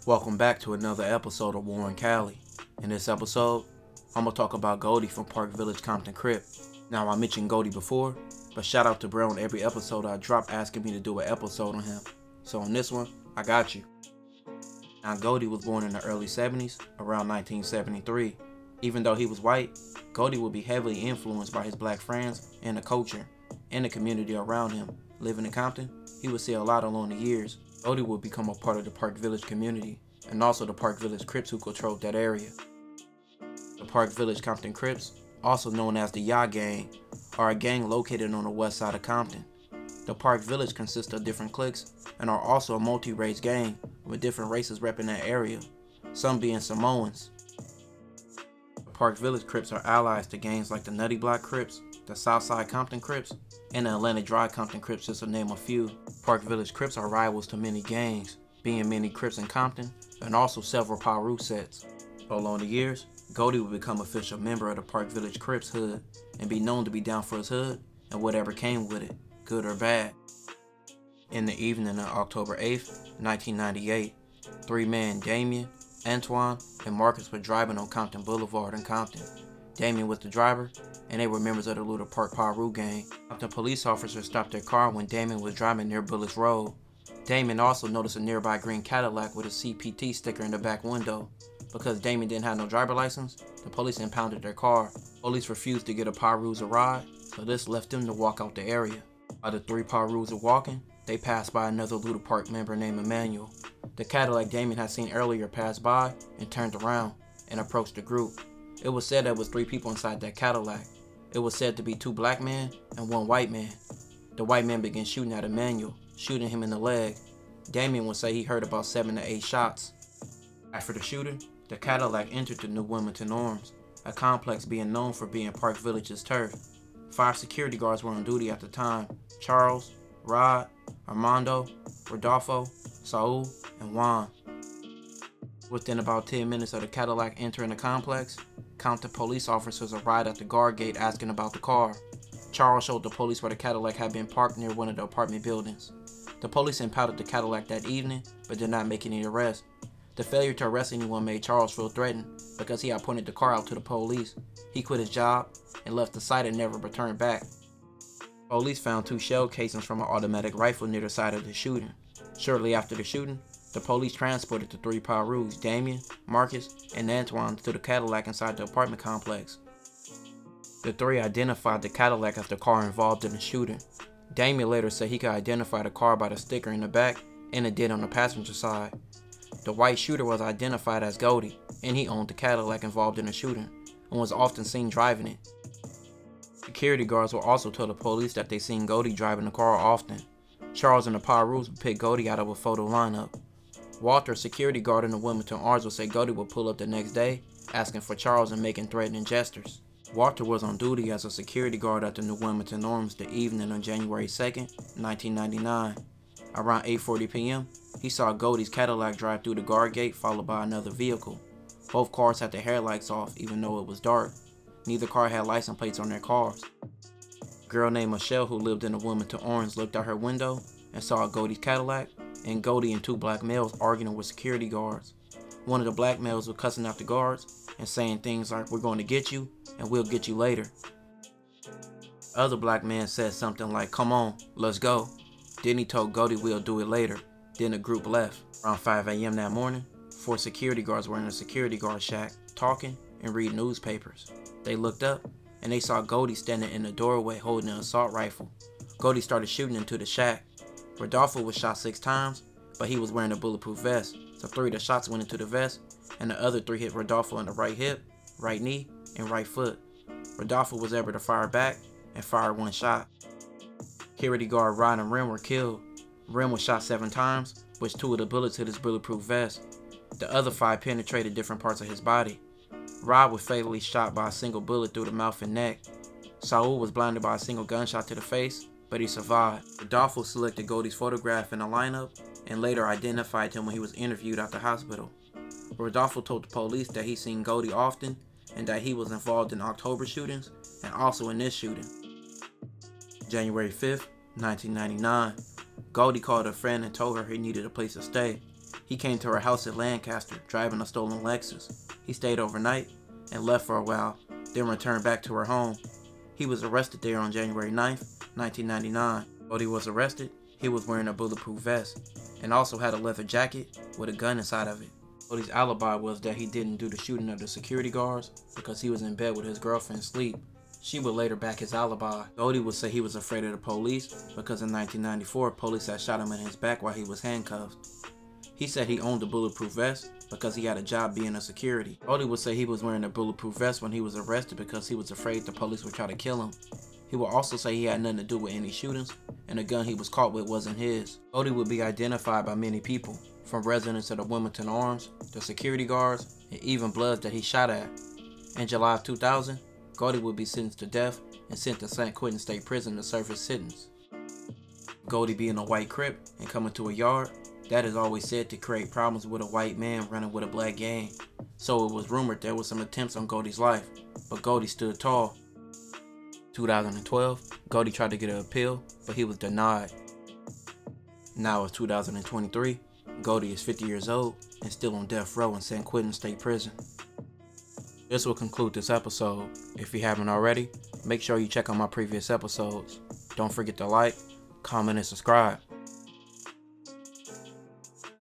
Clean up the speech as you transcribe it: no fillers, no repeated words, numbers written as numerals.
Welcome back to another episode of Warren Cali. In this episode, I'm going to talk about Goldie from Park Village Compton Crip. Now, I mentioned Goldie before, but shout out to Bro on every episode I drop asking me to do an episode on him. So on this one, I got you. Now, Goldie was born in the early 70s, around 1973. Even though he was white, Goldie would be heavily influenced by his black friends and the culture and the community around him. Living in Compton, he would see a lot along the years. Goldie would become a part of the Park Village community and also the Park Village Crips who controlled that area. The Park Village Compton Crips, also known as the Ya Gang, are a gang located on the west side of Compton. The Park Village consists of different cliques and are also a multi-race gang with different races repping that area, some being Samoans. The Park Village Crips are allies to gangs like the Nutty Block Crips, the Southside Compton Crips, and the Atlantic Drive Compton Crips, just to name a few. Park Village Crips are rivals to many gangs, being many Crips in Compton, and also several Piru sets. Along the years, Goldie would become official member of the Park Village Crips hood, and be known to be down for his hood, and whatever came with it, good or bad. In the evening of October 8th, 1998, three men, Damien, Antoine, and Marcus were driving on Compton Boulevard in Compton. Damien was the driver, and they were members of the Little Park Piru gang. Compton police officers stopped their car when Damien was driving near Bullis Road. Damien also noticed a nearby green Cadillac with a CPT sticker in the back window. Because Damien didn't have no driver license, the police impounded their car. Police refused to get a Pirus a ride, so this left them to walk out the area. While the three Pirus were walking, they passed by another Little Park member named Emmanuel. The Cadillac Damien had seen earlier passed by and turned around and approached the group. It was said there was three people inside that Cadillac. It was said to be two black men and one white man. The white man began shooting at Emmanuel, shooting him in the leg. Damien would say he heard about 7 to 8 shots. After the shooting, the Cadillac entered the New Wilmington Arms, a complex being known for being Park Village's turf. 5 security guards were on duty at the time: Charles, Rod, Armando, Rodolfo, Saul, and Juan. Within about 10 minutes of the Cadillac entering the complex, Compton police officers arrived at the guard gate asking about the car. Charles showed the police where the Cadillac had been parked near one of the apartment buildings. The police impounded the Cadillac that evening, but did not make any arrests. The failure to arrest anyone made Charles feel threatened because he had pointed the car out to the police. He quit his job and left the site and never returned back. Police found 2 shell casings from an automatic rifle near the site of the shooting. Shortly after the shooting, the police transported the 3 Pirus, Damien, Marcus, and Antoine, to the Cadillac inside the apartment complex. The 3 identified the Cadillac as the car involved in the shooting. Damien later said he could identify the car by the sticker in the back and a dent on the passenger side. The white shooter was identified as Goldie, and he owned the Cadillac involved in the shooting and was often seen driving it. Security guards will also tell the police that they seen Goldie driving the car often. Charles and the Pirus would pick Goldie out of a photo lineup. Walter, a security guard in the Wilmington Arms, would say Goldie would pull up the next day, asking for Charles and making threatening gestures. Walter was on duty as a security guard at the New Wilmington Arms the evening on January 2nd, 1999. Around 8:40 p.m., he saw Goldie's Cadillac drive through the guard gate followed by another vehicle. Both cars had their headlights off even though it was dark. Neither car had license plates on their cars. A girl named Michelle who lived in the Wilmington Arms looked out her window and saw Goldie's Cadillac and Goldie and 2 black males arguing with security guards. One of the black males was cussing out the guards and saying things like, "We're going to get you and we'll get you later." The other black man said something like, "Come on, let's go." Then he told Goldie, "We'll do it later." Then the group left. Around 5 a.m. that morning, 4 security guards were in a security guard shack talking and reading newspapers. They looked up and they saw Goldie standing in the doorway holding an assault rifle. Goldie started shooting into the shack. Rodolfo was shot 6 times, but he was wearing a bulletproof vest, so 3 of the shots went into the vest, and the other 3 hit Rodolfo in the right hip, right knee, and right foot. Rodolfo was able to fire back and fired 1 shot. Security guard Rod and Ren were killed. Ren was shot 7 times, which 2 of the bullets hit his bulletproof vest. The other 5 penetrated different parts of his body. Rod was fatally shot by a single bullet through the mouth and neck. Saul was blinded by a single gunshot to the face, but he survived. Rodolfo selected Goldie's photograph in a lineup and later identified him when he was interviewed at the hospital. Rodolfo told the police that he seen Goldie often and that he was involved in October shootings and also in this shooting. January 5th, 1999, Goldie called a friend and told her he needed a place to stay. He came to her house in Lancaster, driving a stolen Lexus. He stayed overnight and left for a while, then returned back to her home. He was arrested there on January 9th, 1999. When he was arrested, he was wearing a bulletproof vest and also had a leather jacket with a gun inside of it. Cody's alibi was that he didn't do the shooting of the security guards because he was in bed with his girlfriend asleep. She would later back his alibi. Cody would say he was afraid of the police because in 1994, police had shot him in his back while he was handcuffed. He said he owned a bulletproof vest because he had a job being a security. Cody would say he was wearing a bulletproof vest when he was arrested because he was afraid the police would try to kill him. He would also say he had nothing to do with any shootings and the gun he was caught with wasn't his. Cody would be identified by many people, from residents of the Wilmington Arms, the security guards, and even Bloods that he shot at. In July of 2000, Cody would be sentenced to death and sent to San Quentin State Prison to serve his sentence. Cody being a white Crip and coming to a yard, that is always said to create problems with a white man running with a black gang. So it was rumored there was some attempts on Cody's life, but Cody stood tall. 2012, Cody tried to get an appeal, but he was denied. Now it's 2023, Cody is 50 years old and still on death row in San Quentin State Prison. This will conclude this episode. If you haven't already, make sure you check out my previous episodes. Don't forget to like, comment, and subscribe.